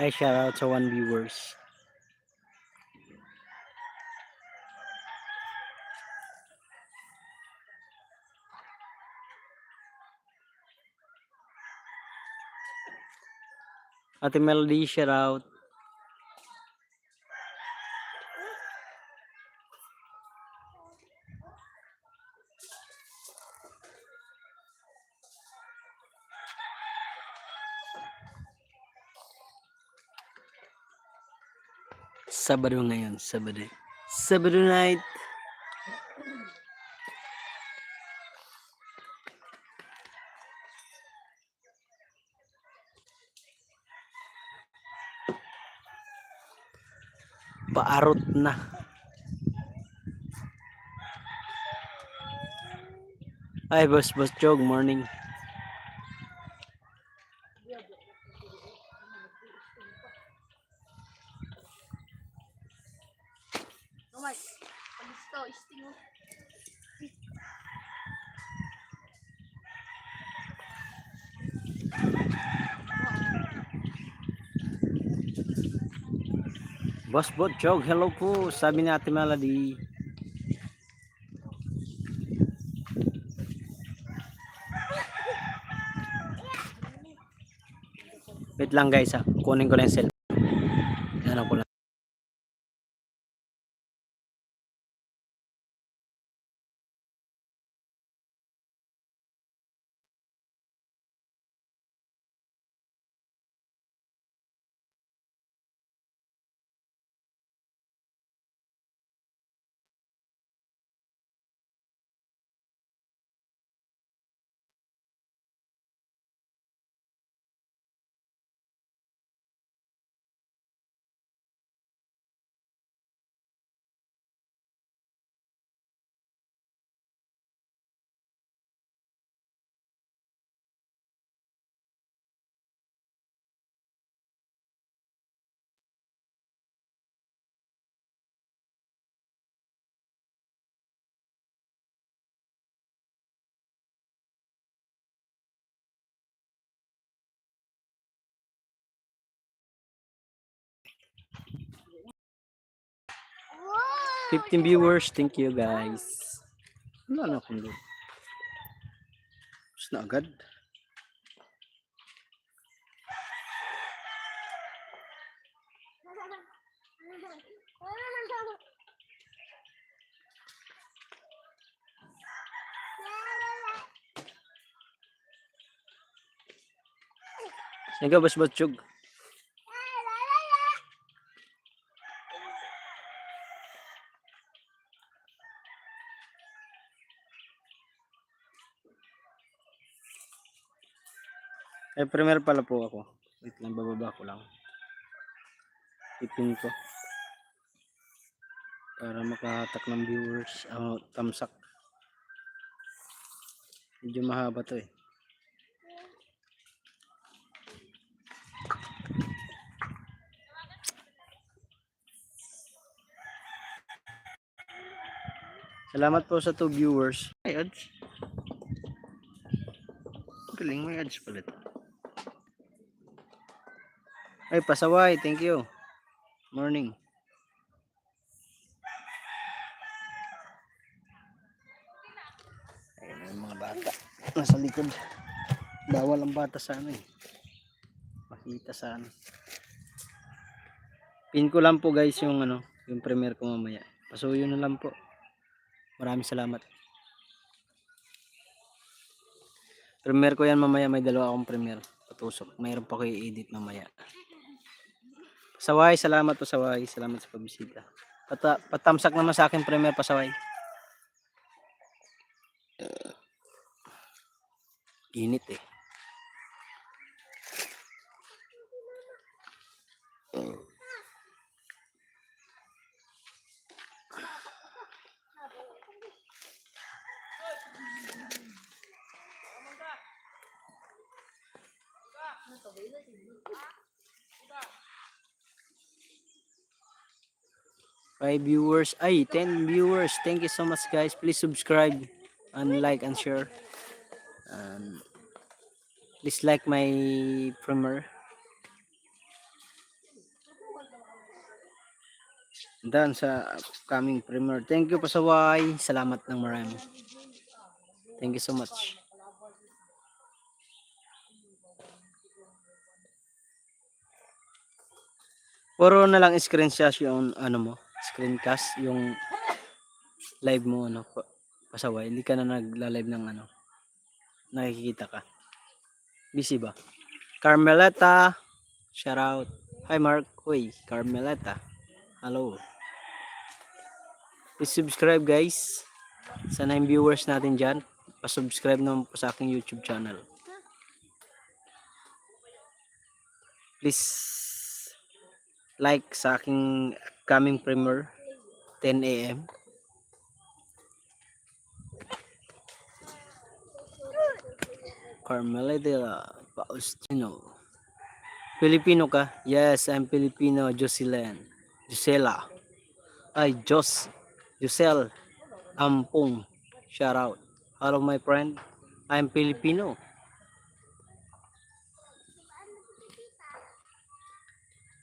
Hi, shout out sa 1 viewers. Ate Melody, shout out. Sabado ngayon, Sabado. Sabado night. Paarot na. Hi, Boss Jog, morning. Boss Jog, hello po. Sabi ni Ate Melody. Wait lang guys ha. Kunin ko lang yung cellphone. Ano ko lang. Wow. 15 viewers. Thank you guys. Wala na akong load. Tapos na agad. Sige, Boss Jog. Eh, premier pala po ako. Wait lang, bababa ko lang. Ipin ko. Para makahatak ng viewers. Tamsak. Medyo mahaba to eh. Salamat po sa 2 viewers. May ads. Galing, may ads pala ito. Ay, pasaway. Thank you. Morning. Ayun yung mga bata. Nasa likod. Bawal ang bata sa ano eh. Makita sa ano. Pin ko lang po guys yung ano, yung premiere ko mamaya. Pasuyo na lang po. Maraming salamat. Premiere ko yan mamaya, may dalawa akong premiere. Patusok. Mayroon pa ko i-edit mamaya. Pasaway, salamat po Pasaway. Salamat sa pagbisita. Patamsak naman sa akin premiere Pasaway. Init eh. Five viewers, 10 viewers. Thank you so much guys. Please subscribe and like and share. And please like my premiere. Dan sa upcoming premiere. Thank you pasaway. Salamat ng marami. Thank you so much. Puro na lang screenshot yung ano mo, screencast yung live mo ano, pasaway. Hindi ka na nagla-live ng ano. Nakikita ka. Busy ba? Carmeleta, shout out. Hi Mark. Uy, Carmeleta. Hello. Please subscribe guys. Sana yung viewers natin dyan. Pa-subscribe naman po sa aking YouTube channel. Please like sa aking coming premiere 10 AM. Carmelita Faustino. Filipino ka? Yes, I'm Filipino. Jocelyn. Josela. Ay, Josel. Ampong. Shout out. Hello my friend. I'm Filipino.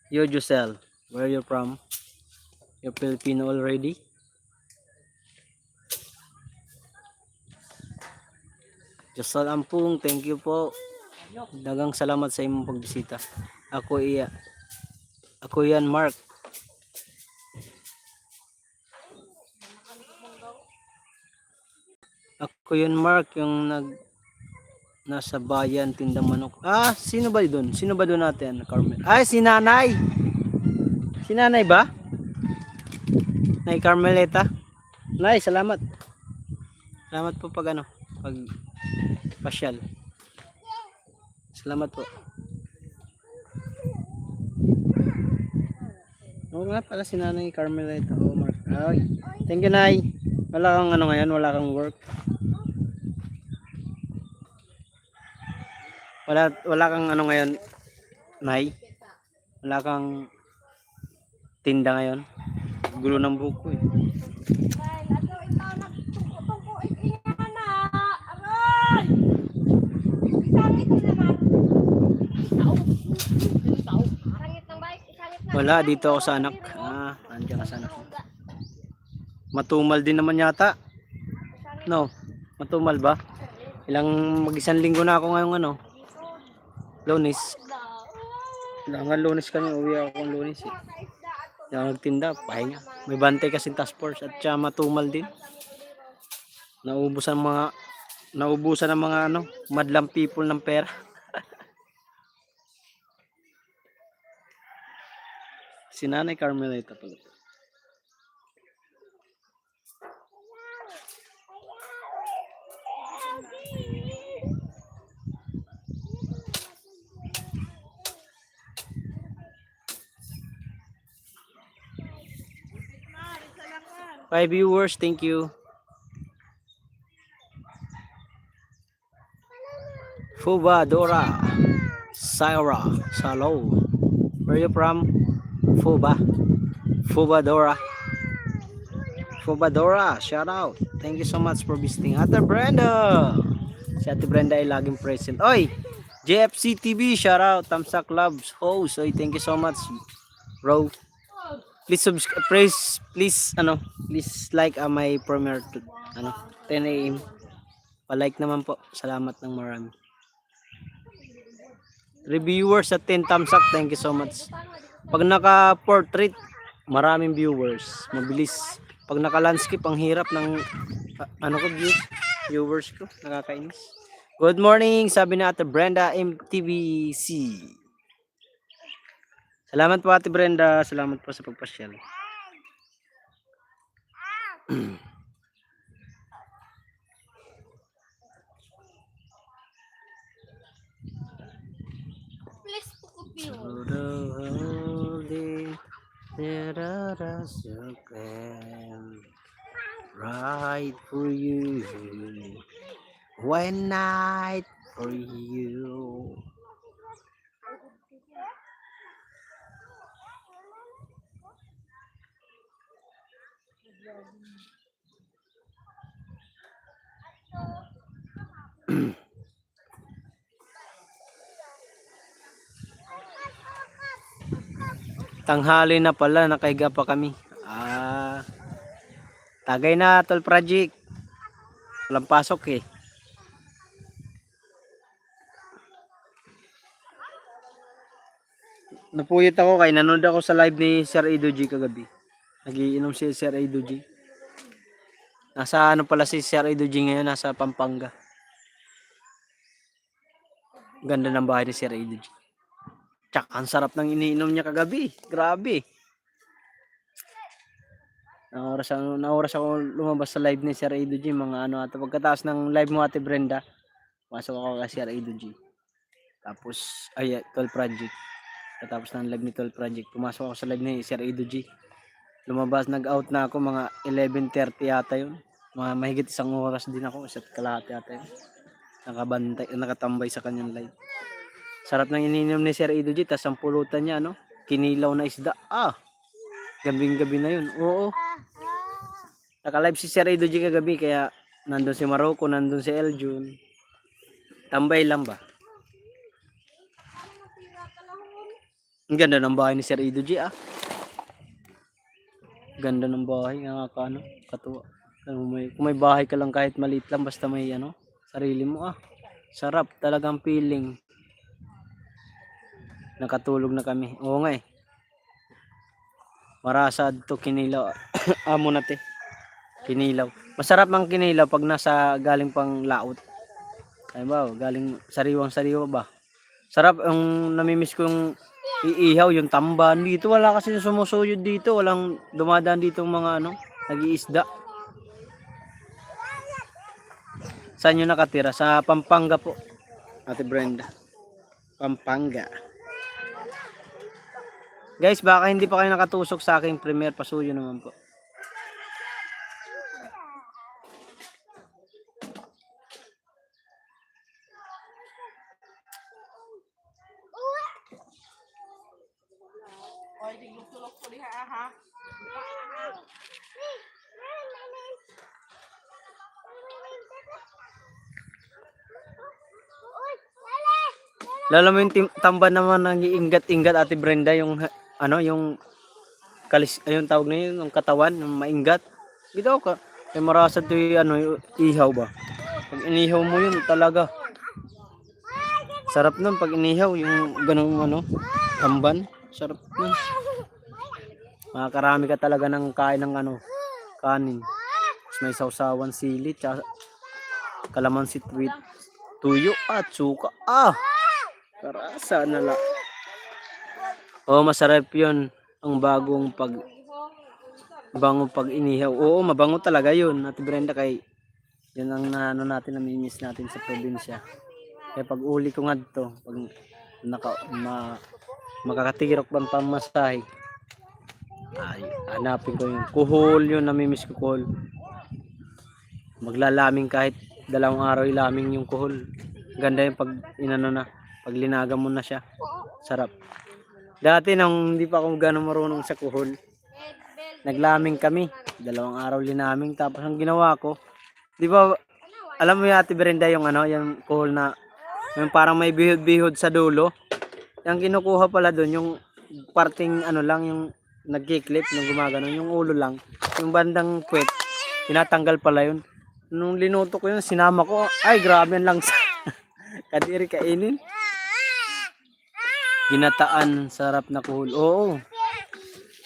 Yo Josel. Where are you from? You're Filipino already? Josel Ampong, thank you po. Dagang salamat sa imong pagbisita. Ako yan Mark. Ako yun Mark, yung nasa bayan tinda manok. Ah, sino ba doon? Sino ba doon natin? Carmel. Ay, si Nanay. Si Nanay ba? Nay Carmeleta. Nay, salamat. Salamat po pag pasyal. Salamat po. Oo nga pala si Nanay Carmeleta. Oh, Mark. Ay, thank you Nay. Wala kang ngayon, wala kang work. Wala kang ngayon, Nay. Wala kang tinda ngayon. Gulo ng buko eh. Wala, dito ako sa anak. Nandiyan ka sa anak. Matumal din naman yata. No, matumal ba? Mag-isang linggo na ako ngayong Lunes. Kailangan Lunes kami, uwi ako ng Lunes eh. Yung nagtinda, pahinga. May bantay kasi task force at siya matumal din. Naubusan ng mga madlang people ng pera. Si Nanay Carmelita pala. Five viewers, thank you. Fuba, Dora, Syra, Salo. Where are you from? Fuba, Dora. Fuba, Dora, shout out. Thank you so much for visiting. Ate Brenda. Si Ate Brenda ay laging present. Oy, JFC TV, shout out. Tamsa Clubs host. Oy, thank you so much, bro. Please subscribe, please like my premiere 10 AM. Pa-like naman po. Salamat ng marami. Reviewers at 10 thumbs up. Thank you so much. Pag naka-portrait, maraming viewers. Mabilis. Pag naka-landscape, ang hirap ng viewers ko. Nakakainis. Good morning, sabi na Ate Brenda MTVC. Salamat po Ate Brenda. Salamat po sa pagpasyal. Please pukul right for you, one night for you. Tanghali na pala, nakahiga pa kami. Tagay na, tol project. Walang pasok eh. Napuyot ako kay nanood ako sa live ni Sir Edo G kagabi. Nagiinom si Sir Edo G. Nasa ano pala si Sir Edo G ngayon, nasa Pampanga. Ganda ng bahay ni Sir Edo G. Tsak, ang sarap ng iniinom niya kagabi. Grabe. Naoras ako lumabas sa live ni Sir Edo G. Mga ano, at pagkataas ng live mo Ate Brenda, pasok ako kay Sir Edo G. Tapos, ay, 12 Project. Katapos ng live ni 12 Project, pumasok ako sa live ni Sir Edo G. Lumabas, nag-out na ako mga 11:30 yata yun. Mga mahigit isang oras din ako, isa't kalahati yata yun. Nakatambay sa kanyang live. Sarap ng ininom ni Sir Edo G, tas ang pulutan niya, no? Kinilaw na isda. Gabing-gabi na yun. Oo. Naka-live si Sir Edo G kagabi, kaya nandun si Marocco, nandun si Eljun. Tambay lang ba? Ang ganda ng bahay ni Sir Edo G, Ganda ng bahay, nakakaano, katuwa. Kung may bahay ka lang kahit maliit lang, basta may ano, sarili mo, sarap talagang feeling. Nakatulog na kami. Oo nga eh. Marasad to kinilaw. Amo na te. Kinilaw. Masarap ang kinilaw pag nasa galing pang laot. Ay ba, galing sariwang-sariwa ba? Sarap yung namimiss ko yung iihaw, yung tamban dito. Wala kasi sumusuyod dito. Walang dumadaan dito mga ano, nag-iisda. Saan nyo nakatira? Sa Pampanga po, Ate Brenda. Pampanga. Guys, baka hindi pa kayo nakatusok sa aking premiere, pasuyo naman po. Lalo mo yung tamban naman nang iingat-ingat Ate Brenda, yung ano, yung kalis, ayun tawag na yun, yung katawan, yung maingat. Gito ka, kay marasad to yung ano, yung ihaw ba? Pag inihaw mo yun talaga. Sarap nun pag inihaw, yung ganung ano, tamban. Sarap nun. Makakarami ka talaga ng kain ng ano, kanin. Tapos may sausawan sili, tsaka kalamansi with tuyo at suka. Karasa na la. Masarap yun. Ang bagong pag inihaw. Oo, mabango talaga yun. Ate Brenda, kay yun ang ano natin, namimiss natin sa probinsya. Kaya pag uli ko nga dito, pag makakatirok bang pamasahe, ay hanapin ko yung kuhol, yun namimiss ko kuhol. Maglalaming kahit 2 araw ilaming yung kuhol. Ganda yung pag inano na, pag linaga mo na siya. Sarap. Dati nang hindi pa ako gano'ng marunong sa kuhol, naglaming kami. 2 araw linaming, tapos ang ginawa ko, di ba, alam mo yung Ate Brenda, yung ano, yung kuhol na yung parang may bihod-bihod sa dulo. Yung kinukuha pala doon, yung parting ano lang, yung nagkiklip, yung gumagano, yung ulo lang. Yung bandang puwet, tinatanggal pala yun. Nung linuto ko yun, sinama ko, ay grabe lang sa kadiri kainin. Ginataan, sarap na kuhol. Oo.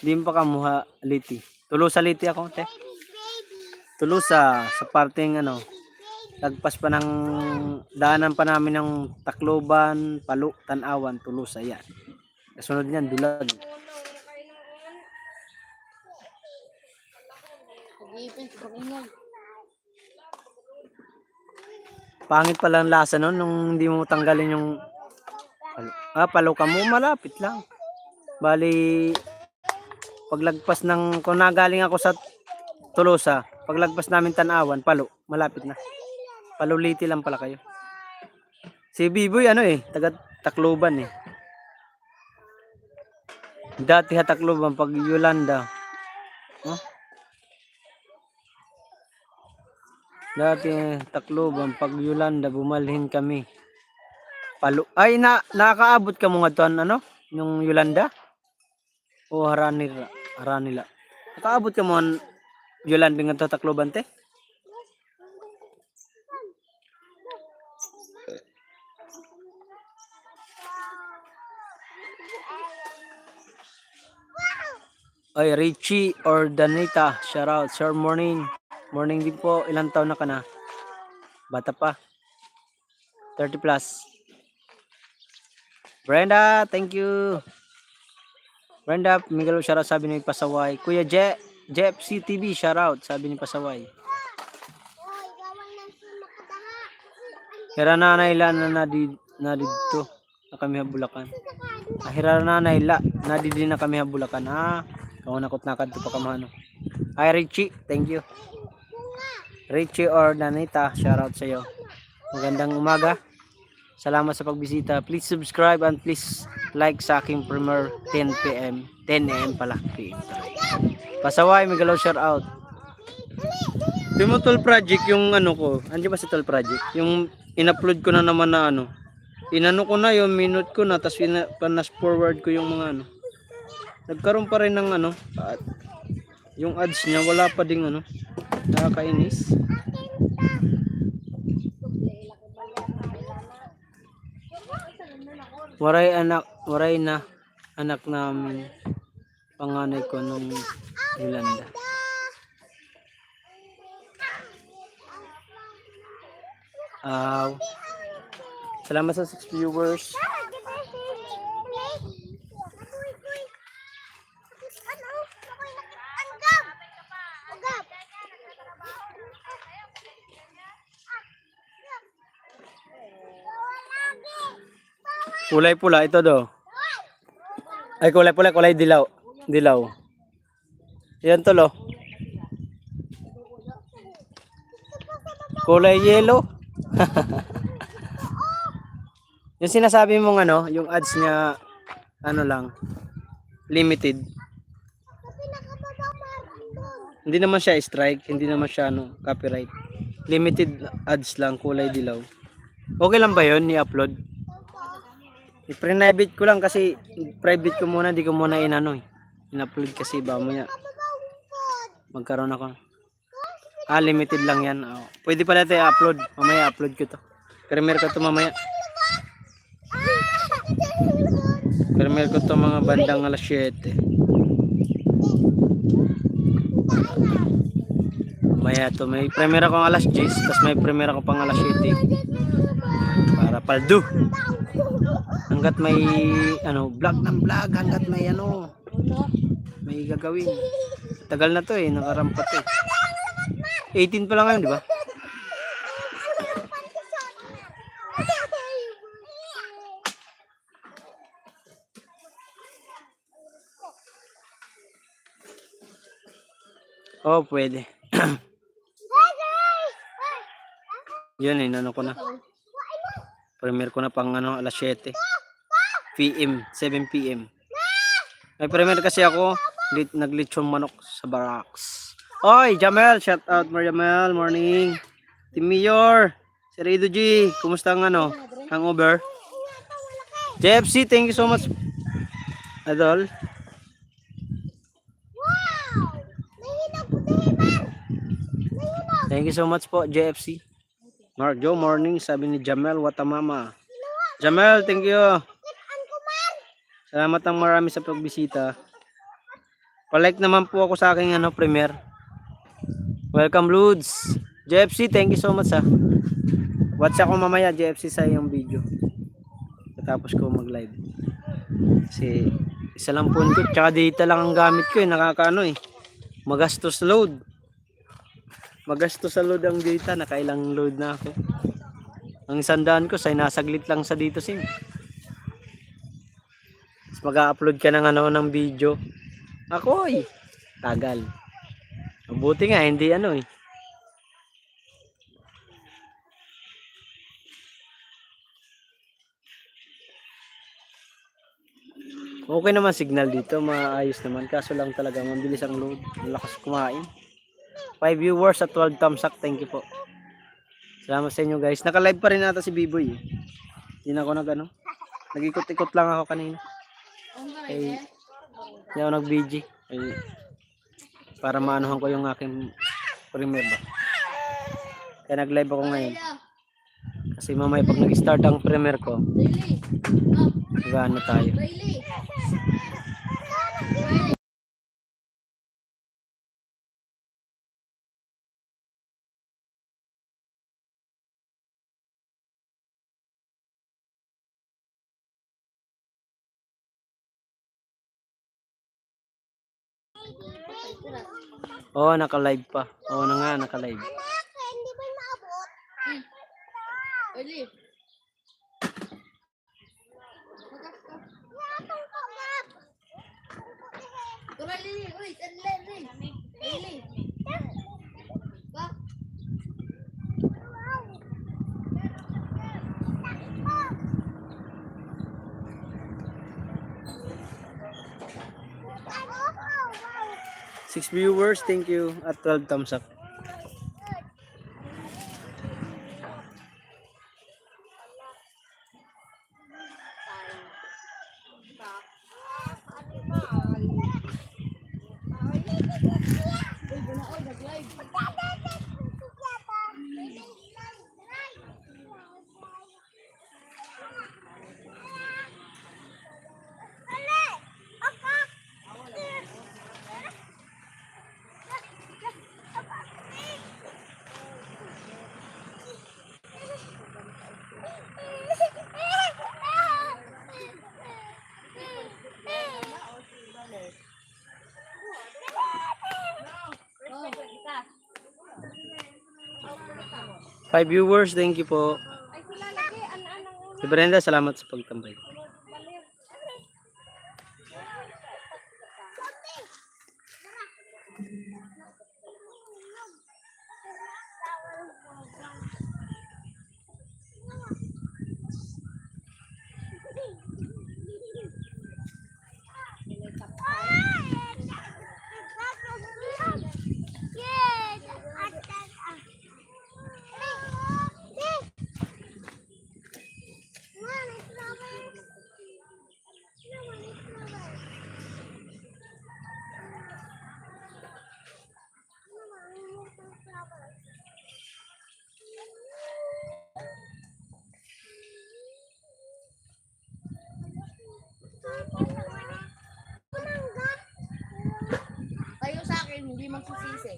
Di pa kamuha liti. Tulusa liti ako, te. Tulusa sa parting ano, lagpas pa ng daanan pa namin ng Tacloban, Palu, Tanawan, Tulusa yan. Kasunod niyan, Dulag. Pangit pala ang lasa nun nung hindi mo tanggalin yung Palu ka mo, malapit lang. Bali, paglagpas ng, kung nagaling ako sa Tolosa, paglagpas namin Tanawan, Palu, malapit na. Paluliti lang pala kayo. Si Biboy taga Tacloban eh. Dati Tacloban, pag Yolanda. Dati Tacloban, pag Yolanda, bumalhin kami. Palu. Ay, nakakaabot ka mo nga to, yung Yolanda? O Haranila. Nakaabot ka mo Yulan dengan tatakloban te. Oy, Richie or Danita, shout out. Sir, morning. Morning din po. Ilang taon na ka na? Bata pa. 30 plus. Brenda, thank you. Brenda, Miguel, shout out, sabi ni Pasaway. Kuya Jeff CTV, shout out, sabi ni Pasaway. Hira nanay la na dito na kami habulakan. Hira nanay la na didi na kami habulakan. Kung nakot nakad to pa kamano. Hi Richie, thank you. Richie or Danita, shout out sa iyo. Magandang umaga. Salamat sa pagbisita. Please subscribe and please like sa aking premiere 10 PM. 10 AM pala. PM. Pasaway, Miguel, shout out. Yung tool project, yung ano ko. Andiyan ba si tool project? Yung in-upload ko na naman na ano. Inano ko na yung minute ko na. Tapos panas forward ko yung mga ano. Nagkaroon pa rin ng ano. Yung ads niya wala pa ding ano. Nakakainis. Waray na anak namin. Panganay ko nung Yolanda. Salamat sa 6 viewers. Kulay pula ito do. Ay kulay pula, kulay dilaw. Dilaw. Yan to lo. Kulay yellow. Yung sinasabi mong ano, yung ads niya ano lang, limited. Hindi naman siya strike, hindi naman siya ano, copyright. Limited ads lang, kulay dilaw. Okay lang ba 'yon i-upload? I-private ko lang kasi private ko muna, di ko muna inano eh. In-upload kasi ba mo niya. Magkaroon ako. Limited lang yan. Pwede pala ito i-upload. Mamaya upload ko to. Premier ko to mamaya. Premier ko to mga bandang alas 7. Mamaya to. May premier ako alas 10. Tapos may premier ako pang alas 7. Para paldo. Hanggat may ano, vlog ng vlog. Hanggat may ano. May gagawin. Tagal na to eh. Nakarampat eh. 18 pa lang ngayon, di ba? Oh, pwede. Yun eh, ano ko na. Premier ko na pang ano, alas 7 PM, 7 PM. May premier kasi ako, naglitsong manok sa barracks. Oy, Jamel, shout out mo Jamel, morning. Team Mayor, si Rido G, kumusta ang ano, hangover? JFC, thank you so much. Adol. Thank you so much po, JFC. Mark Joe, morning, sabi ni Jamel Watamama. Jamel, thank you. Salamat ng marami sa pagbisita. Pa-like naman po ako sa aking ano, premiere. Welcome, Ludes. JFC, thank you so much ha. Watch ako mamaya, JFC, sa iyong video. Tapos ko mag-live. Kasi isa lang phone ko, tsaka data lang ang gamit ko eh. Nakakaano eh. Magastos load. Magastos sa load ang data. Nakailang load na ako. Ang sandaan ko, say nasaglit lang sa dito sim. Mag-upload ka ng ano ng video. Ako eh. Tagal. Mabuti nga, hindi ano eh. Okay naman signal dito, maayos naman. Kaso lang talaga, mabilis ang load. Malakas kumain. 5 viewers at 12 thumbs up. Thank you po. Salamat sa inyo guys. Naka-live pa rin nata si Biboy eh. Hindi na ako nag-ano. Nag-ikot-ikot lang ako kanina. Ay, hindi ako nag-BG. Ay, para maanuhan ko yung aking premiere ba. Kaya nag-live ako ngayon. Kasi mamaya pag nag-start ang premiere ko, gaano tayo. Oo, naka-live pa. Oo na nga, naka-live. Hindi ba maabot? Oli. Six viewers, thank you. At 12 thumbs up. Five viewers, thank you po. Si Brenda, salamat sa pagtambay. Tayo sa akin, hindi magsisisi.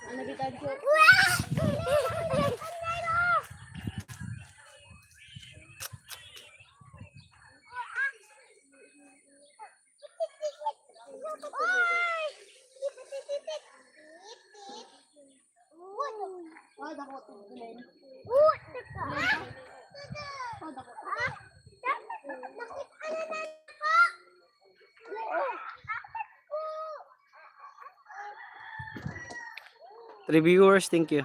Ano kita ko? Three viewers, thank you.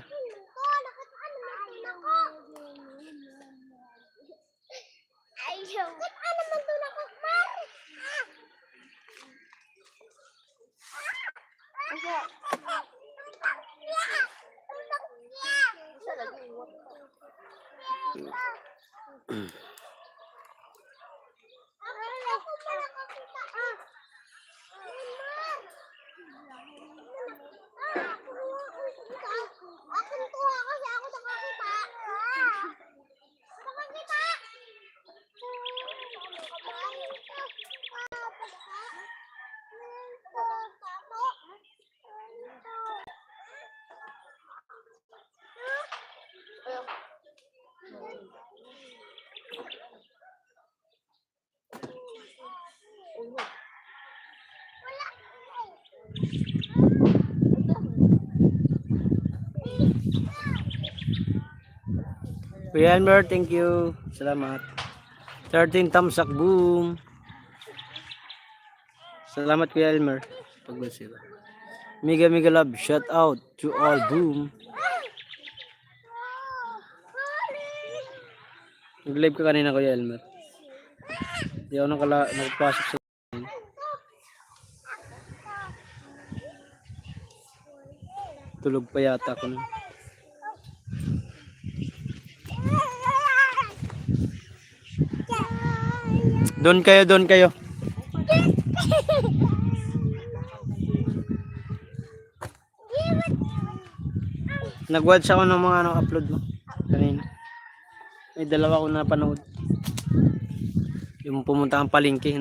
Kuya Elmer, thank you. Salamat. 13 thumbs up, boom. Salamat Kuya Elmer. Pagbasira. Mega mega love, shout out to all, boom. Nag-live ka kanina Kuya Elmer. Hindi ako nagpasok sa Tulog pa yata ako. Doon kayo. Nag-watch ako ng mga upload mo kanina. May dalawa ko napanood. Yung pumunta kang palengke,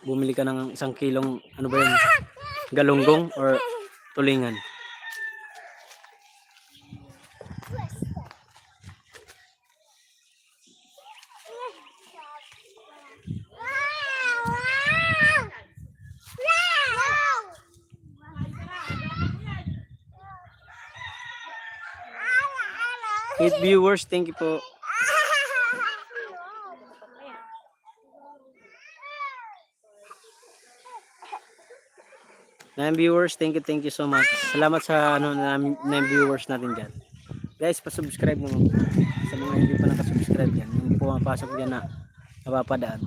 bumili ka ng 1 kilong, ano ba yun? Galunggong or tulingan. Eight viewers, thank you po. 9 viewers, thank you so much. Salamat sa 9 viewers natin dyan. Guys, pa-subscribe naman sa mga hindi pa nakasubscribe dyan. Yung pumapasok dyan na napapadaan.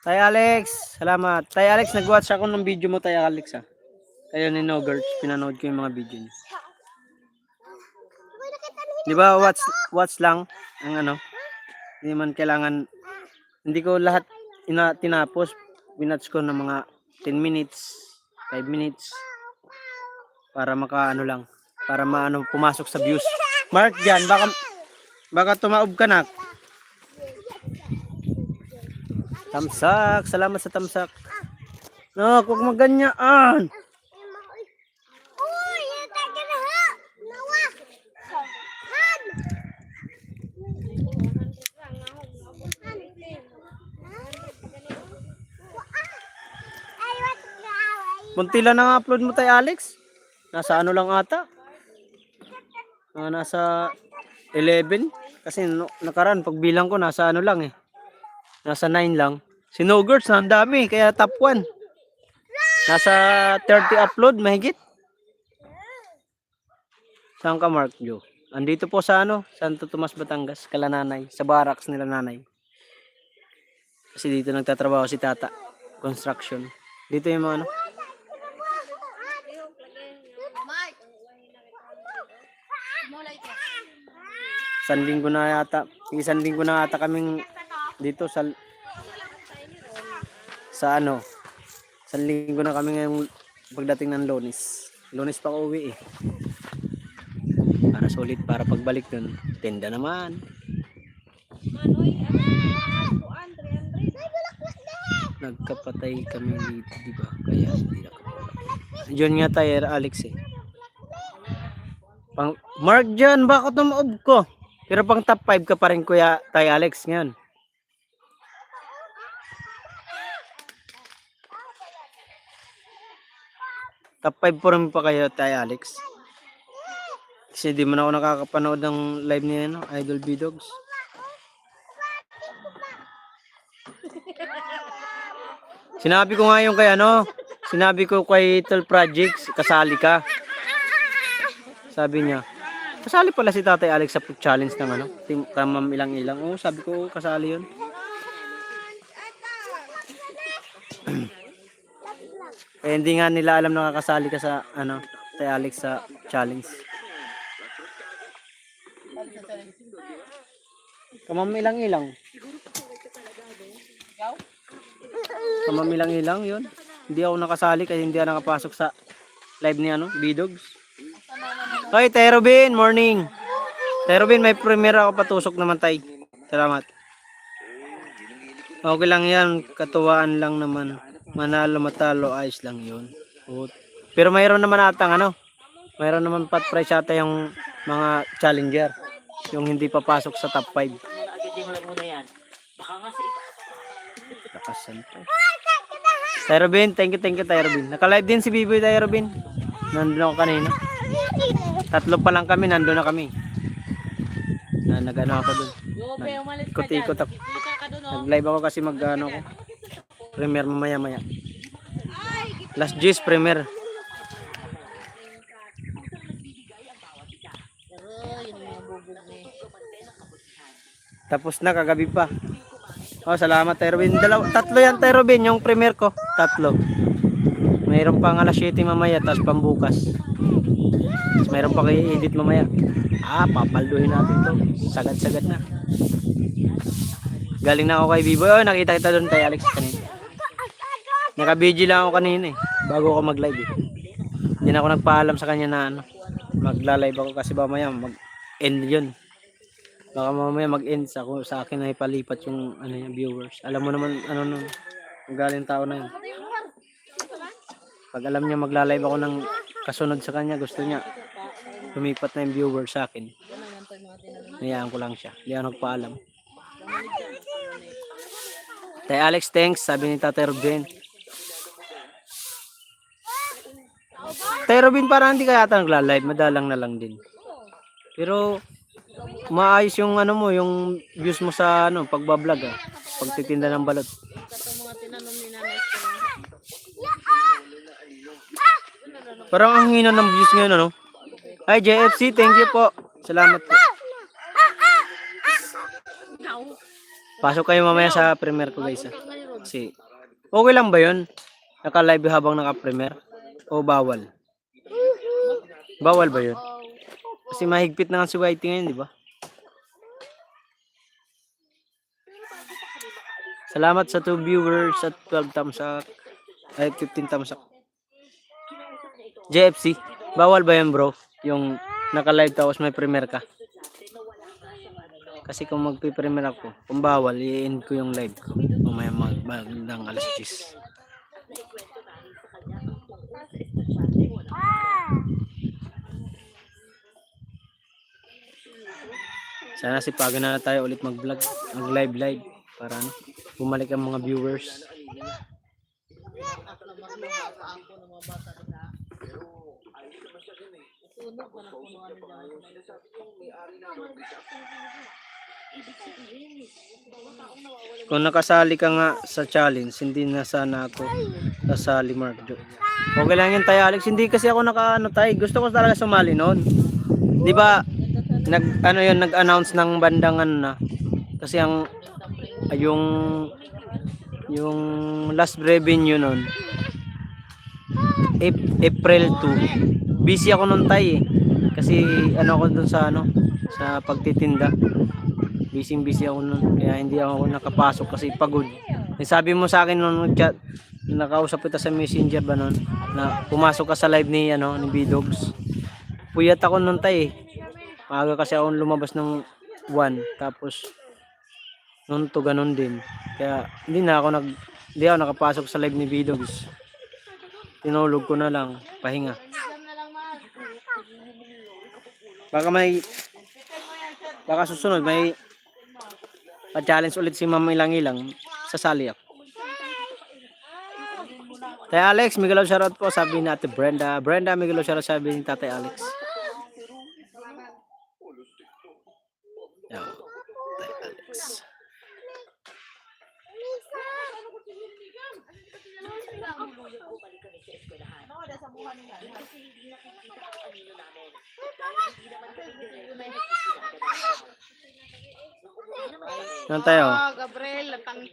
Tay Alex, salamat. Tay Alex, nag-watch ako ng video mo, Tay Alex ha. Kayo ni Nogurt, pinanood ko yung mga video niyo. Di ba watch lang ang hindi man kailangan, hindi ko lahat tinapos, binatch ko ng mga 10 minutes, 5 minutes para lang, para pumasok sa views. Mark dyan, baka tumaob ka na. Tamsak, salamat sa tamsak. No, huwag maganyaan. Munti lang ang upload mo, Tay Alex. Nasa lang ata. Nasa 11. Kasi nakaraan, pagbilang ko, nasa lang eh. Nasa 9 lang. Si Nogurts, ang dami. Kaya top 1. Nasa 30 upload, mahigit. Saan ka, Mark Joe? Andito po sa Santo Tomas, Batangas. Kala nanay. Sa barracks nila nanay. Kasi dito nagtatrabaho si tata. Construction. Dito yung mga Isang linggo na yata kaming dito sa isang linggo na kami ngayong pagdating ng Lunes pa ko uwi eh. Para solid, para pagbalik dun tenda naman. Nagkapatay kami dito, di ba? Kaya hindi na Diyon nga tayo, Alex eh. Mark dyan, bakit tumaob ko? Pero pang top 5 ka pa rin, Kuya Tay Alex ngayon. Top 5 po rin pa kayo, Tay Alex. Kasi di man ako nakakapanood ng live niya, Idol B-Dogs. Sinabi ko nga yung sinabi ko kay Tol Projects, kasali ka. Sabi niya, kasali pala si Tatay Alex sa challenge ng Team Kamam Ilang-Ilang. Oo, sabi ko, kasali yun. Eh, hindi nga nila alam na kakasali ka sa, Tatay Alex sa challenge. Kamam Ilang-Ilang. Kamam Ilang-Ilang, yun. Hindi ako nakasali kasi hindi ako nakapasok sa live ni B-Dogs. Hoy, Tay Robin, morning. Tay Robin, may premiere ako patusok naman, Tay. Salamat. Okay lang yan, katuwaan lang naman. Manalo, matalo, ayos lang yun. Pero mayroon naman atang mayroon naman pot price ata yung mga challenger. Yung hindi papasok sa top 5. Lakasan to. Tay Robin, thank you, Tay Robin. Naka-live din si Biboy, Tay Robin. Nandun ako kanina. 3 pa lang kami, nandun na kami. Nag-ano ako dun. Ikot-ikot ako. Nag-live ako kasi ko. Premiere mamaya. Last G's premiere. Tapos na kagabi pa. Oh, salamat Tay Robin. Tatlo yan Tay Robin, yung premier ko. Tatlo. Mayroon pang alas 7 mamaya, tapos pambukas. Tapos mayroon pa kayo edit mamaya. Papalduhin natin to. Sagad-sagad na. Galing na ako kay Biboy. Oh, nakita kita doon kay Alex kanina. Naka-BG lang ako kanina eh. Bago ako mag-live eh. Hindi na ako nagpaalam sa kanya na magla-live ako kasi mamaya mag-end yun. Baka mamaya mag-end sa akin na ipalipat yung yung viewers. Alam mo naman nun. Ang galing tao na yun. Pag alam niya magla-live ako ng kasunod sa kanya, gusto niya lumipat na yung viewers sa akin. Hayaan ko lang siya. Hindi ako nagpaalam. Tay Alex, thanks. Sabi ni Tatay Robin. Tay Robin parang hindi kaya ata nagla-live. Madalang na lang din. Pero maayos yung mo, yung views mo sa pagbablog pagtitinda ng balot. Parang ang hina ng views ngayon Hi JFC, thank you po. Salamat po. Pasok kayo mamaya sa premiere ko guys Kasi okay lang ba yun? Naka-live habang naka-premiere? O bawal? Bawal ba yun? Kasi mahigpit na nga si Whitey ngayon, di ba? Salamat sa 2 viewers at 12 thumbs up. Ay, 15 thumbs up. JFC, bawal ba yun bro? Yung naka-live tapos may premiere ka? Kasi kung magpipremiere ako, kung bawal, i-end ko yung live ko. Mamaya magandang alas 10. Sana sipagan na tayo ulit mag-vlog, mag-live para bumalik ang mga viewers. Kung nakasali ka nga sa challenge, hindi na sana ako kasali, Mark Jo. Okay lang yun tayo Alex, hindi kasi ako tayo. Gusto ko talaga sumali noon. 'Di ba? Nag-announce ng bandang na. Kasi yung last revenue noon April 2. Busy ako noon tayo Kasi ako doon sa sa pagtitinda. Busy ako noon. Kaya hindi ako nakapasok kasi pagod. Sabi mo sa akin nung chat, nakausap kita sa Messenger ba noon na pumasok ka sa live ni ni B-Dogs. Puyat ako noon tayo Maaga kasi ako lumabas ng 1 tapos noon to ganun din. Kaya hindi ako nakapasok sa live ni B-Dogs. Tinulog ko na lang, pahinga. Baka susunod may pa-challenge ulit si Ma'am Ilang-Ilang, sasali ako. Tay Alex, Miguel shoutout po, sabi ni Ate Brenda. Brenda, Miguel shoutout, sabi ni Tatay Alex. Tay Alex. Ano tayo?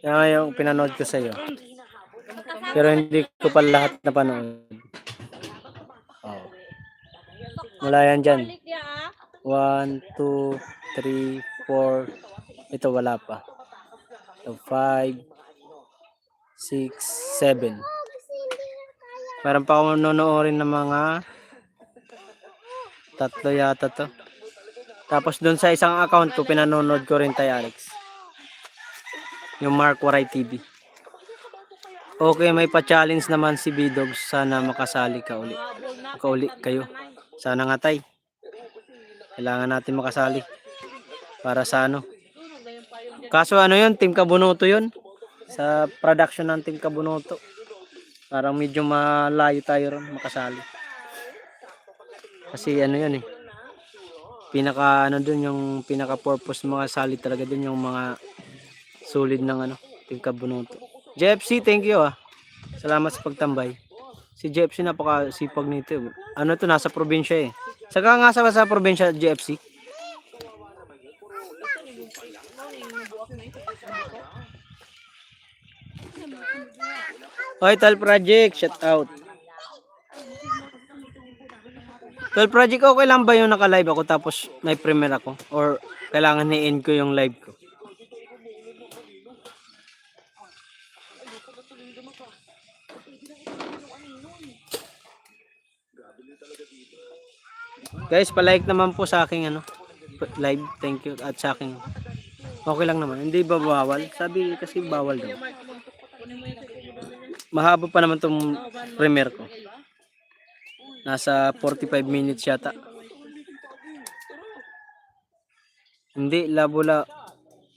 Yan yung pinanood ko sa iyo. Pero hindi ko pa lahat napanood. Wala yan dyan. 1, 2, 3, 4. Ito wala pa. So 5, 6, 7. Meron pa akong nonoorin ng mga 3 yata to. Tapos doon sa isang account ko, pinanonood ko rin tayo Alex. Yung Mark Waray TV. Okay, may pa-challenge naman si B-Dogs. Sana makasali ka uli. Makauli kayo. Sana nga tay. Kailangan natin makasali. Para sa Kaso yun, Team Kabunoto yun. Sa production ng Team Kabunoto. Parang medyo malayo tayo ron makasali. Kasi yun pinaka dun yung pinaka purpose mga sali talaga dun yung mga solid ng Team Kabunoto. JFC, thank you Salamat sa pagtambay. Si JFC napakasipag nito. To nasa probinsya Saka nga sa probinsya JFC. Hoy, Tal Project, shout out. Tal Project, okay lang ba yung naka-live ako tapos may premiere ako? Or kailangan ni-end ko yung live ko? Guys, palike naman po sa aking live. Thank you. At sa aking okay lang naman. Hindi ba bawal? Sabi kasi bawal daw. Mahaba pa naman tong premiere ko. Nasa 45 minutes yata. Hindi,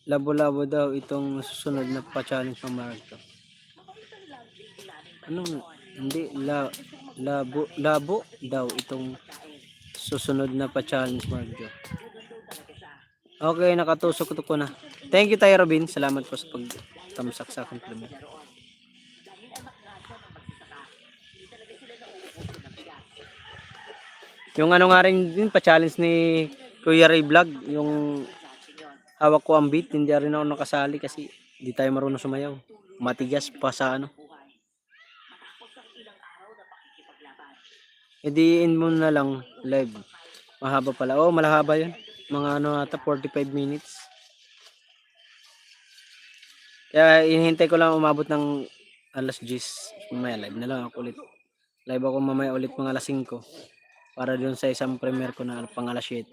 labo-labo daw itong susunod na pa-challenge ng Marito. Anong, hindi, labo daw itong susunod na pa-challenge Marito. Okay, nakatusok ko na. Thank you tayo Robin. Salamat po sa pag-tamsak sa aking premiere. Yung nga rin din pa-challenge ni Kuya Ray Vlog, yung hawak ko ang beat, hindi rin ako nakasali kasi hindi tayo marunong sumayaw. Matigas pa sa Ediin mo na lang live. Mahaba pala. Oh, malahaba yun. Mga ata 45 minutes. Kaya hinihintay ko lang umabot ng alas 10. Mamaya live na lang ako ulit. Live ako mamaya ulit mga alas 5. Para doon sa isang premiere ko na pang alas 7.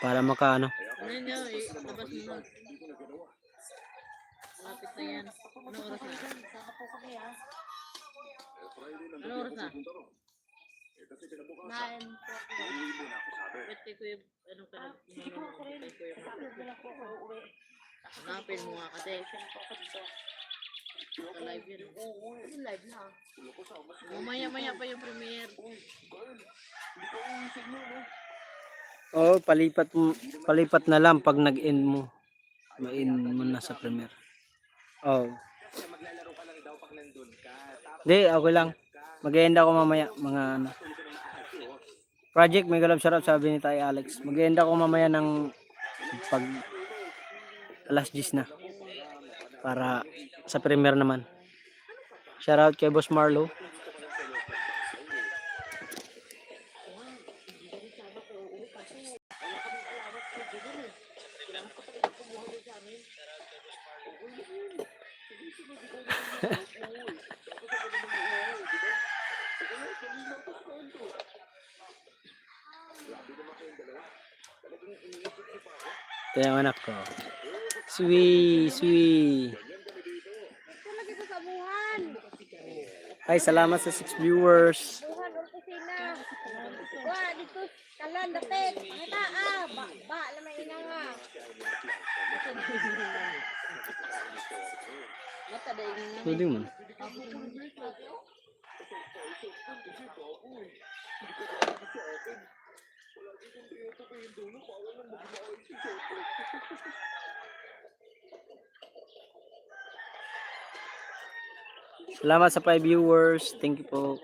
Para maka Ano nyo, labas mo na. Lapit na yan. Anong oras na? Anong oras na? 9:40. Ba't kay Kuya, anong ka nag... Hanapin mo nga kasi. Live yun. Live na. Mamaya-maya pa yung premiere. Oh, palipat na lang pag nag-end mo. Ma-end mo na sa premiere. Oh. Hindi, okay lang. Mag-end ako mamaya mga Project, may galap sarap sabi ni Tay Alex. Mag-end ako mamaya ng pag alas 10 na. Para sa premiere naman. Shoutout kay Boss Marlo. Ito yung anak ko. Sweet. Ay, salamat sa 6 viewers. Buhan, opisina. Wah, dito, kalan, dapit. Kita, ba, lamay ina nga. Mata da ina nga. Pwede mo. Salamat sa 5 viewers. Thank you po.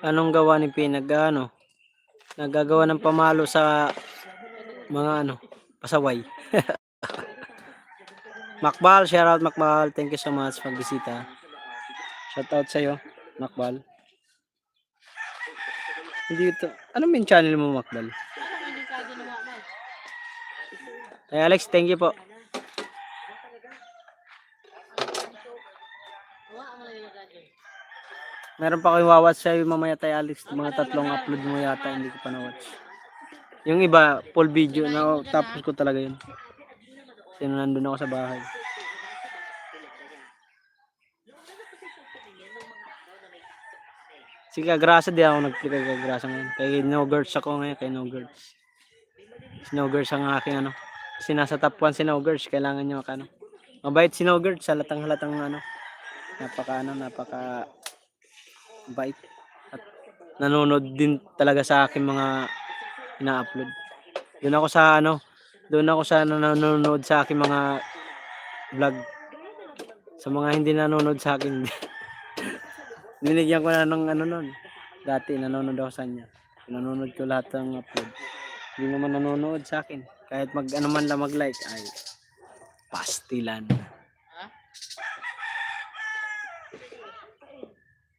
Anong gawa ni Pinag? Nagagawa ng pamalo sa mga pasaway. Makbal, shoutout Makbal. Thank you so much pagbisita. Shoutout sa iyo, Makbal. Hindi ito. Anong main channel mo, Makbal? Hey Alex, thank you po. Meron pa kayong wawatch sa'yo mamaya tayo Alex. Mga 3 upload mo yata, hindi ko pa na-watch. Yung iba, full video na tapos ko talaga yun. Kasi nandun ako sa bahay. Si Kagrasa di ako nag-click kay Kagrasa ngayon. Kay No Girls ako ngayon, kay No Girls. Si No Girls ang aking Kasi nasa top 1 si No Girls, kailangan nyo mabait si No Girls, halatang napaka bait at nanonood din talaga sa akin mga ina-upload. Doon ako sa nanonood sa akin mga vlog. Sa mga hindi nanonood sa akin, binigyan ko na ng ano nun. Dati nanonood ako sa kanya. Nanonood ko lahat ng upload. Hindi naman nanonood sa akin. Kahit ano man lang mag-like, ay pastilan.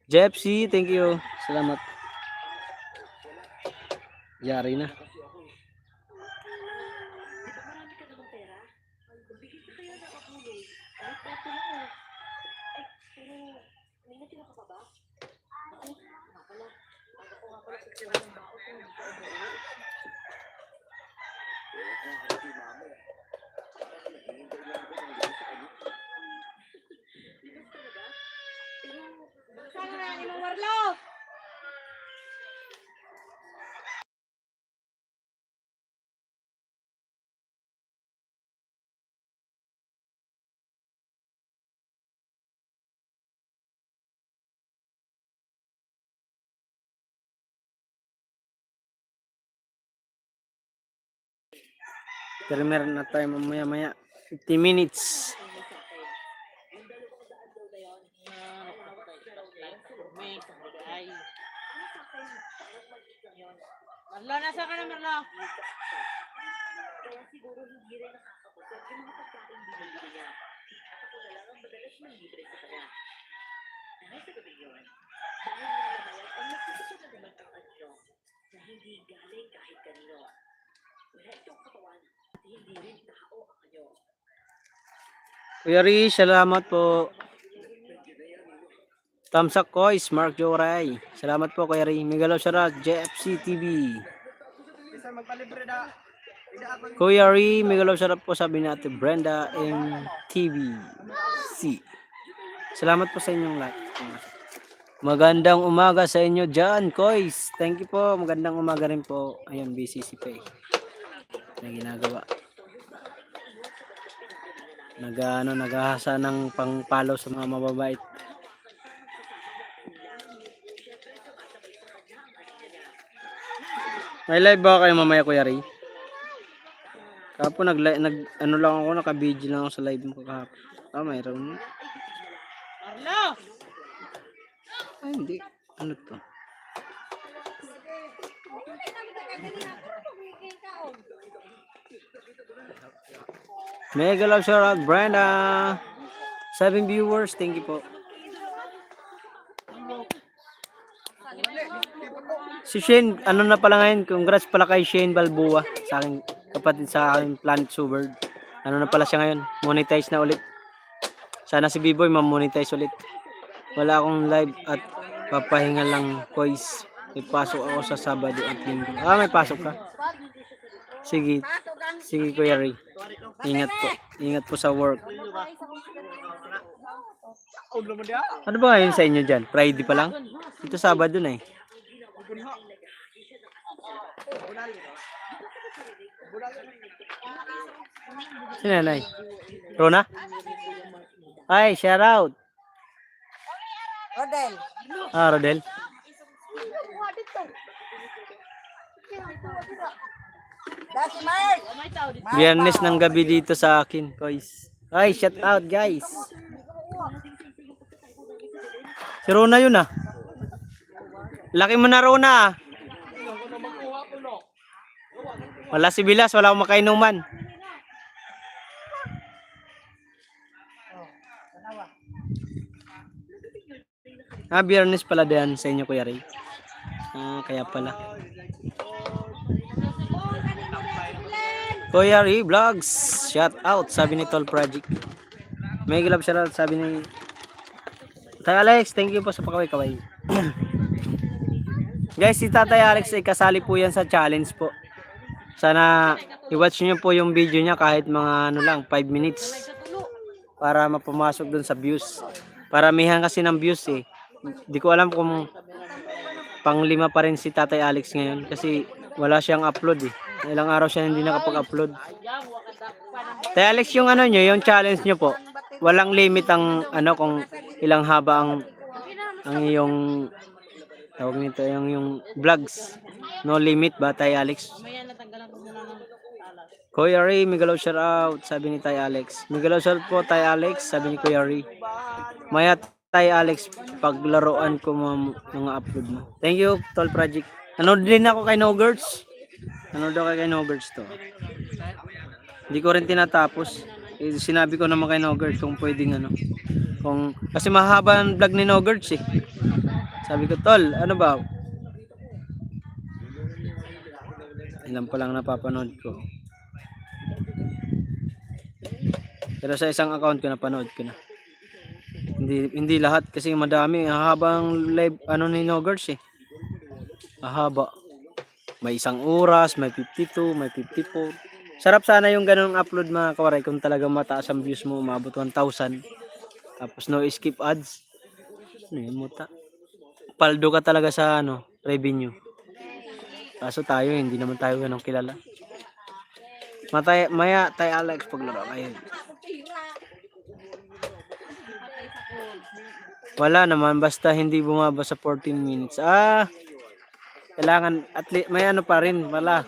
Jepsy, thank you. Salamat. Yari na. Saan na ni Mang Marlo? Pero meron na tayo mamaya-maya. 50 minutes. Marlo, nasa ka na Marlo? Kuya Riz, salamat po. Thumbs up ko is Mark Joray. Salamat po Kuya Riz. Migalaw Sarat, JFC TV. Kuya Riz, Migalaw Sarat po, sabi ni Ate Brenda MTVC. Salamat po sa inyong lahat. Magandang umaga sa inyo dyan, Kois. Thank you po. Magandang umaga rin po. Ayan, BCC Pay. Na ginagawa. Naghahasa ng pang-follow sa mga mababait. May live ba kayo mamaya, Kuya Ray? Kahapon ano lang ako, naka-video lang ako sa live mo kahapon. Mayroon. Marlo! Ay, hindi. Ano to? Mega love shout out, Brenda. 7 viewers, thank you po. Si Shane, ano na pala ngayon? Congrats pala kay Shane Balboa, sa aking kapatid sa aking Planet Subird. Ano na pala siya ngayon? Monetize na ulit. Sana si B-Boy ma-monetize ulit. Wala akong live at papahinga lang, Kois. May pasok ako sa Sabado at Linggo. May pasok ka? Sige. Sige, Kuya Ray. Ingat po. Ingat po sa work. Ano ba ngayon sa inyo dyan? Friday pa lang? Ito Sabado na eh. Sino nanay? Rona? Ay, shout out. Rodel. Rodel. Dati Mark. Biyernes ng gabi dito sa akin, guys. Ay, shout out, guys. Si Rona yun ah. Laki mo na, Rona. Wala si Bilas, wala akong makainuman. Biyernes pala diyan sa inyo, Kuya Ray. Kaya pala. Kuya Ray Vlogs, shout out, sabi ni Tol Project. May love shout out, sabi ni Tay Alex, thank you po sa pakaway-kaway. Guys, si Tatay Alex ay kasali po yan sa challenge po. Sana i-watch nyo po yung video niya kahit mga 5 minutes. Para mapumasok dun sa views. Paramihan kasi ng views eh. Di ko alam kung pang-5 pa rin si Tatay Alex ngayon. Kasi wala siyang upload eh. Ilang araw siya hindi nakapag-upload. Tay Alex, yung yung challenge nyo po. Walang limit ang kung ilang haba ang iyong Tawag nito yung vlogs. No limit ba, Tay Alex? Mamaya natanggalan ko muna ng alas. Kuya Ray, Migalaw shout out, sabi ni Tay Alex. Migalaw shout po, Tay Alex, sabi ni Kuya Ray. Maya, Tay Alex, paglaruan ko mga upload mo. Thank you, Tol Project. Nanood din ako kay Nogurts. Nanood ako kay Nogurts to. Hindi ko rin tinatapos. Sinabi ko naman kay Nogurts kung pwedeng ano. Kasi mahaba ang vlog ni Nogurts eh. Sabi ko, Tol, ano ba? Ilan pa lang napapanood ko. Pero sa isang account ko napanood ko na. Hindi lahat kasi madami. Habang live ano ni Nogurts eh. Mahaba. May 1 oras, may 52, may 54. Sarap sana yung ganung upload mga kawaray kung talagang mataas ang views mo, umabot 1,000. Tapos no skip ads. Ano yun, muta? Paldo ka talaga sa ano, revenue. Kaso tayo, hindi naman tayo ganong kilala. Maya, Tay Alex, paglaro kayo. Wala naman, basta hindi bumaba sa 14 minutes. Kailangan, at least, may ano pa rin, wala.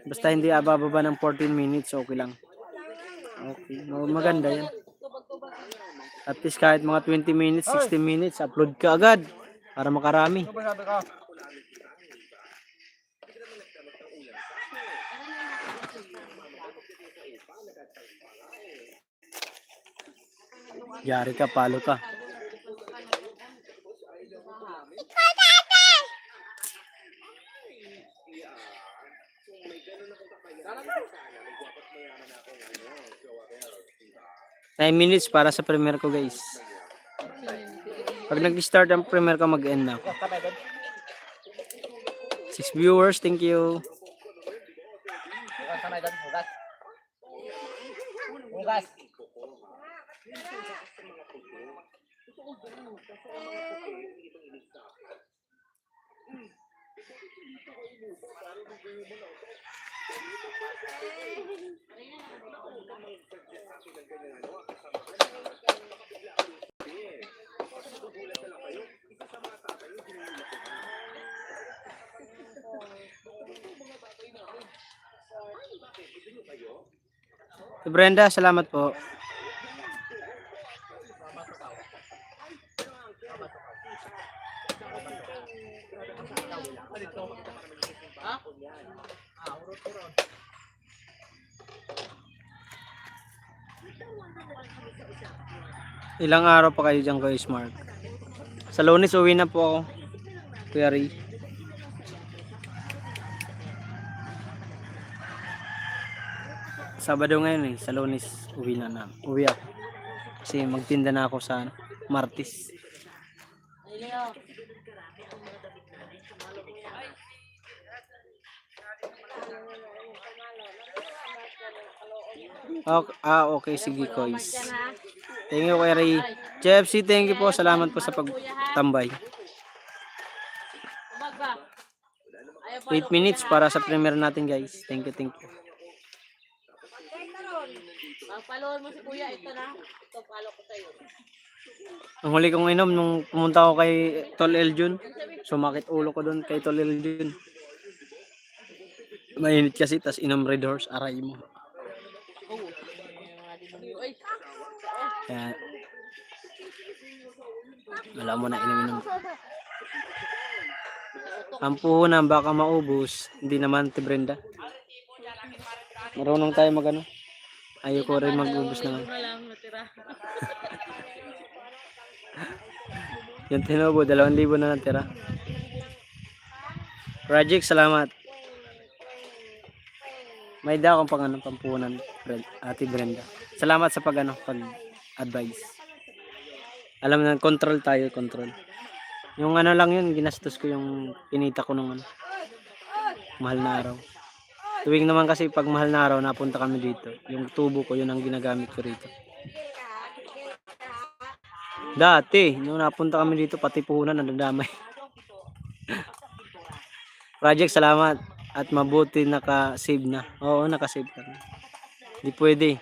Basta hindi ababa ng 14 minutes, okay lang. Okay, maganda yan. At least kahit mga 20 minutes, 60 minutes, upload ka agad. Para makarami. Yari ka, palo ka. Nine minutes para sa premiere ko guys. Pag nag-start ang premiere ko, mag-end na ako. 6 viewers, thank you. Hugas. Brenda, salamat po. Ilang araw pa kayo dyan kayo smart? Sa Lunes uwi na po ako. Kuya Ray. Sabado ngayon eh. Sa Lunes uwi ako. Kasi magtinda na ako sa Martis. Okay, sige guys. Thank you Kuya Ray. JFC, thank you po. Salamat po sa pagtambay. 8 minutes para sa premiere natin guys. Thank you. Pag-follow mo si Kuya, ito na. Ito, follow ko sa'yo. Ang huli kong inom nung pumunta ako kay Tol Eljun. Sumakit ulo ko doon kay Tol Eljun. Mainit kasi, tas inom Red Horse, aray mo. Kaya, alam mo na inom. Ang puhunan baka maubos. Hindi naman, Brenda. Marunong tayo magano. Ayoko rin mag-ubos naman. Yung tinubo, 2,000 na natira. Project, salamat. May da akong pampunan, Ate Brenda. Salamat sa pag-advise. Alam na, control tayo. Yung ano lang yun, ginastos ko yung pinita ko nung mahal na araw. Tuwing naman kasi pag mahal na araw, napunta kami dito. Yung tubo ko, yun ang ginagamit ko rito. Dati, nung napunta kami dito, pati puhunan, nadadamay. Project, salamat. At mabuti naka-save na. Oo, naka-save ka na. Di pwede.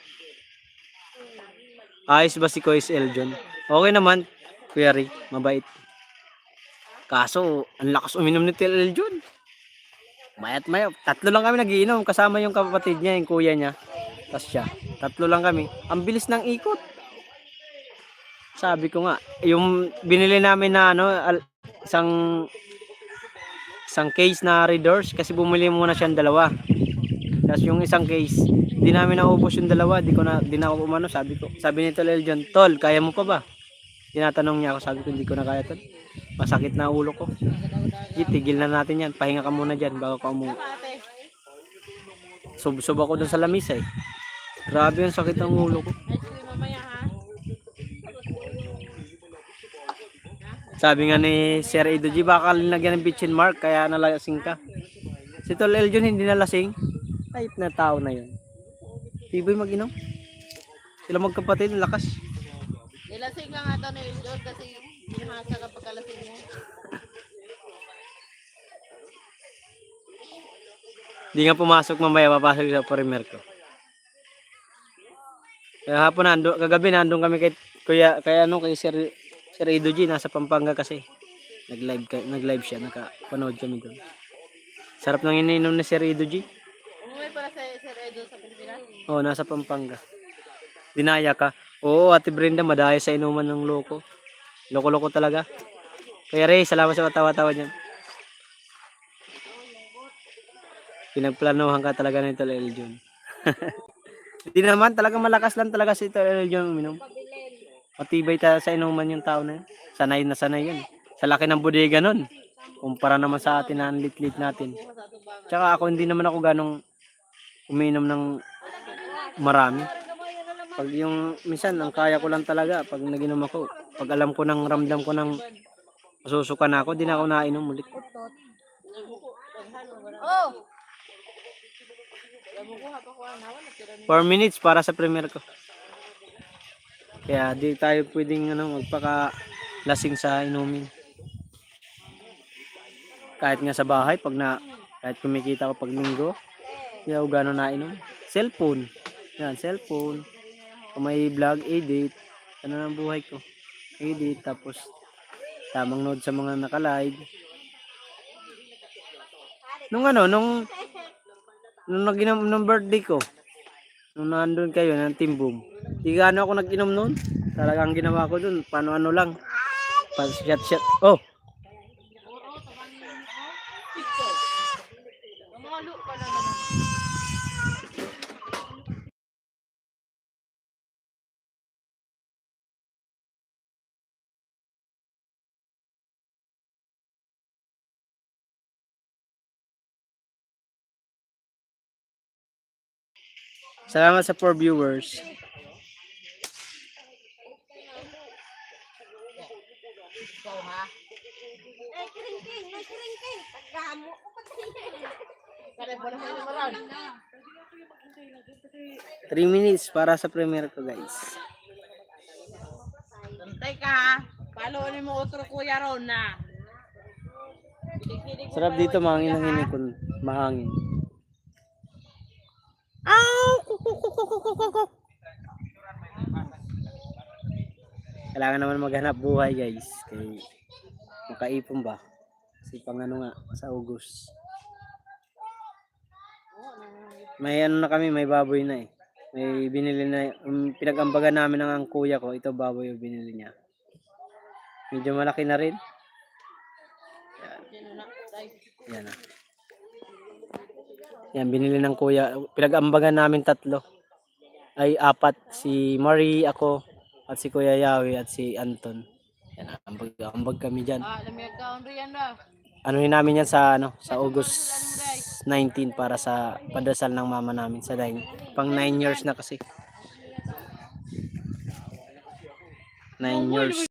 Ayos ba si Kuya Eljon? Okay naman, Kuya Ray, mabait. Kaso, ang lakas uminom ni Tel Eljon. Mayat maya, tatlo lang kami nagiinom kasama yung kapatid niya, yung kuya niya. Tapos siya, tatlo lang kami. Ang bilis ng ikot. Sabi ko nga, yung binili namin na ano, isang isang case na Red Doors kasi bumili muna siyang dalawa. Tapos yung isang case, di namin naubos yung dalawa, di na ako umano, sabi ko. Sabi ni Tol Eljon, "Tol, kaya mo pa ba?" Tinatanong niya ako, sabi ko hindi ko na kaya, Tol. Masakit na ulo ko. Tigil na natin yan. Pahinga ka muna dyan bago ka umuwi. Sub-sub ako dun sa lamisa eh. Grabe yung sakit ng ulo ko. Sabi nga ni Sir Edo G, baka linagyan ng bitchin mark kaya nalasing ka. Si Tol Eljon hindi nalasing. Type na tao na yun. Tiboy mag-inom. Sila magkapatid, lakas. Nilasing ka nga daw ni Eljon kasi hinasa ka pagkalasing mo. Di nga pumasok mamaya, papasok sa perimer ko. Kaya hapon kagabi nandun kami kay Sir Edo G, nasa Pampanga kasi. Nag-live siya, nakapanood kami doon. Sarap nang iniinom ni Sir Edo G. Umuwi para sa Sir Edo sa Pilipinas? Oo, nasa Pampanga. Dinaya ka. Oo, Ate Brenda, madaya sa inuman ng loko. Loko-loko talaga. Kaya Ray, salamat sa katawa-tawa niyan. Pinagplanuhan ka talaga ng Tol Eljon. Hindi naman, talagang malakas lang talaga si Tol Eljon uminom. Matibay sa inuman yung tao na yun. Sanay na sanay yun. Sa laki ng bodega nun. Kumpara naman sa atin na ang lit-lit natin. Tsaka ako, hindi naman ako ganong uminom ng marami. Pag yung, minsan, ang kaya ko lang talaga, pag naginom ako, pag alam ko ng ramdam ko ng masusuka na ako, di na ako nainom ulit. Oh! 4 minutes para sa premier ko. Kaya di tayo pwedeng magpaka-lasing sa inumin. Kahit nga sa bahay, kahit kumikita ko pag linggo, hindi ako gano'n nainom. Cellphone. Yan, cellphone. Kung may vlog, edit. Ano ang buhay ko? Edit, tapos tamang nood sa mga naka-live. Nung naginom ng birthday ko, nung nandun kayo ng Team Boom, di gaano ako nag-inom noon. Talagang ginawa ko dun, paano lang. Shot. Oh! Salamat sa 4 viewers. Kiringking. Pagdamo ko Kare bola mo yung maran. 3 minutes para sa premiere ko, guys. Tantay ka ha. Paluin mo otro kuya ron na. Sarap dito, mahangin ang inikon. Mahangin. Kailangan naman maghanap buhay, guys. Kaya makaipon ba? Kasi sa August. May na kami, may baboy na eh. May binili na, pinag-ambagan namin ng ang kuya ko. Ito baboy yung binili niya. Medyo malaki na rin. Yan na. Yan, binili ng kuya. Pinag-ambagan namin 3. Ay 4. Si Marie, ako, at si Kuya Yawi, at si Anton. Yan, ambag kami dyan. Anuhin namin yan sa August 19 para sa padasal ng mama namin sa 9. Pang 9 years na kasi. 9 years.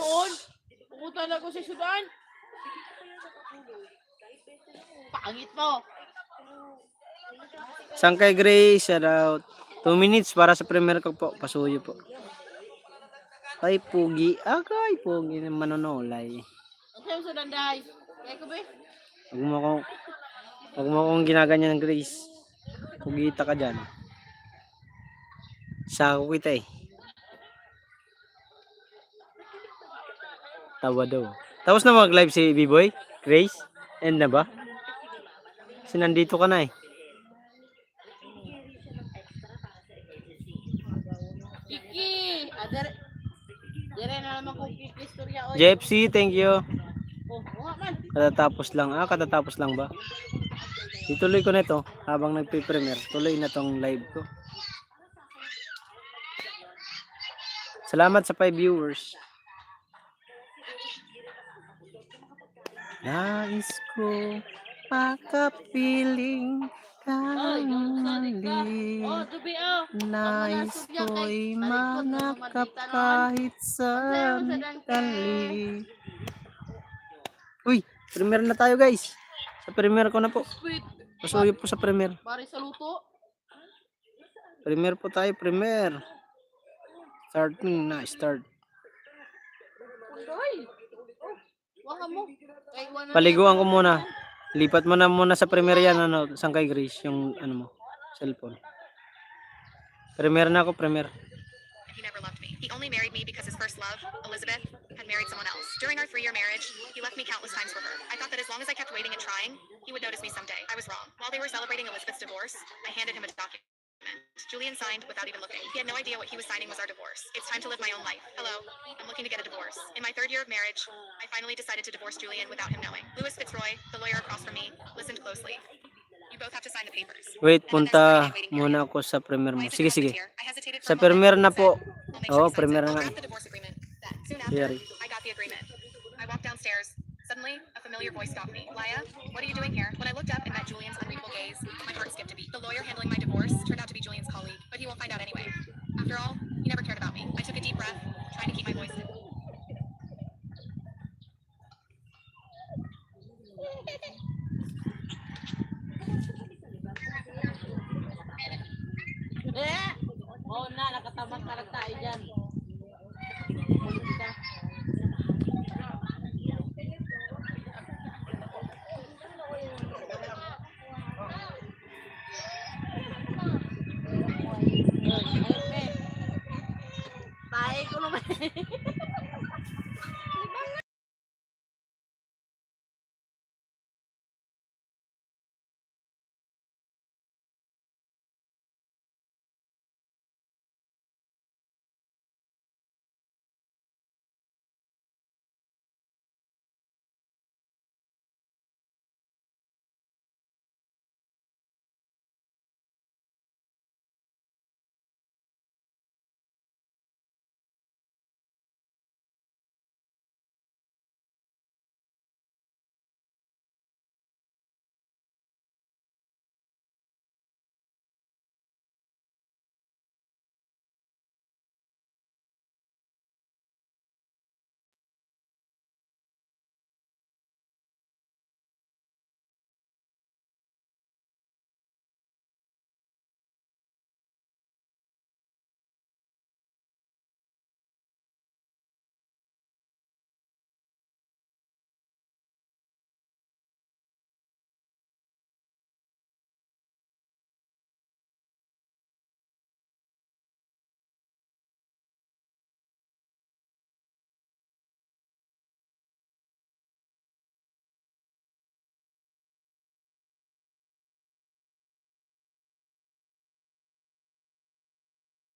Pumunta na ko sa Sudan. Pangit mo. Sangkay Grace, shout out. 2 minutes para sa premiere ko po. Pasuyo po. Ay, pugi. Akay, pugi na manonolay. Ang sa'yo Sudan dahay. Kaya ko ba? Huwag mo akong ginaganyan ng Grace. Pugita ka dyan. Sako kita eh. Tawa daw. Tapos na mag-live si B-Boy? Grace? End na ba? Kasi nandito ka na eh. Kiki! Dire na naman kung Kiki istorya oy. JFC, thank you. Oh, nga man. Katatapos lang. Katatapos lang ba? Ituloy ko na ito habang nagpe-premiere. Tuloy na tong live ko. Salamat sa 5 viewers. Nais ko makapiling Oy, sadik ka. kang Oh, dubi oh. nais ko'y manakap kahit sandali. Uy, premiere na tayo guys. Sa premiere ko na po. Sweet. Pasuyo po sa premiere. Bari sa luto. Premiere po tayo, premiere. Starting na, start. Undoy. Waka mo. Kay wala. Paliguan ko muna. Lipat mo na muna sa premiere yan, ano, sang kay Grace, yung ano mo, cellphone. Premiere na ako, premiere. He never loved me. He only married me because his first love, Elizabeth, had married someone else. During our 3-year marriage, he left me countless times for her. I thought that as long as I kept waiting and trying, he would notice me someday. I was wrong. While they were celebrating Elizabeth's divorce, I handed him a document. Julian signed without even looking. He had no idea what he was signing was our divorce. It's time to live my own life. Hello, I'm looking to get a divorce. In my 3rd year of marriage, I finally decided to divorce Julian without him knowing. Louis Fitzroy, the lawyer across from me, listened closely. You both have to sign the papers. Wait, And then there's punta 30-day waiting period. muna ako sa premiere mo. Why is it Sige, connected sige. here? I hesitated for Sa a moment, premiere na then po. said, "I'll make Oo, sure he signs it. premiere I'll na. draft the divorce agreement then." Soon after, Yari. I got the agreement. I walked downstairs. Suddenly, a familiar voice stopped me. Laya, what are you doing here? When I looked up and met Julian's unreadable gaze, my heart skipped a beat. The lawyer handling my divorce turned out to be Julian's colleague, but he won't find out anyway. After all, he never cared about me. I took a deep breath, trying to keep my voice in. Oh na, nakatamang ka lang tayo dyan. Tayo ko naman.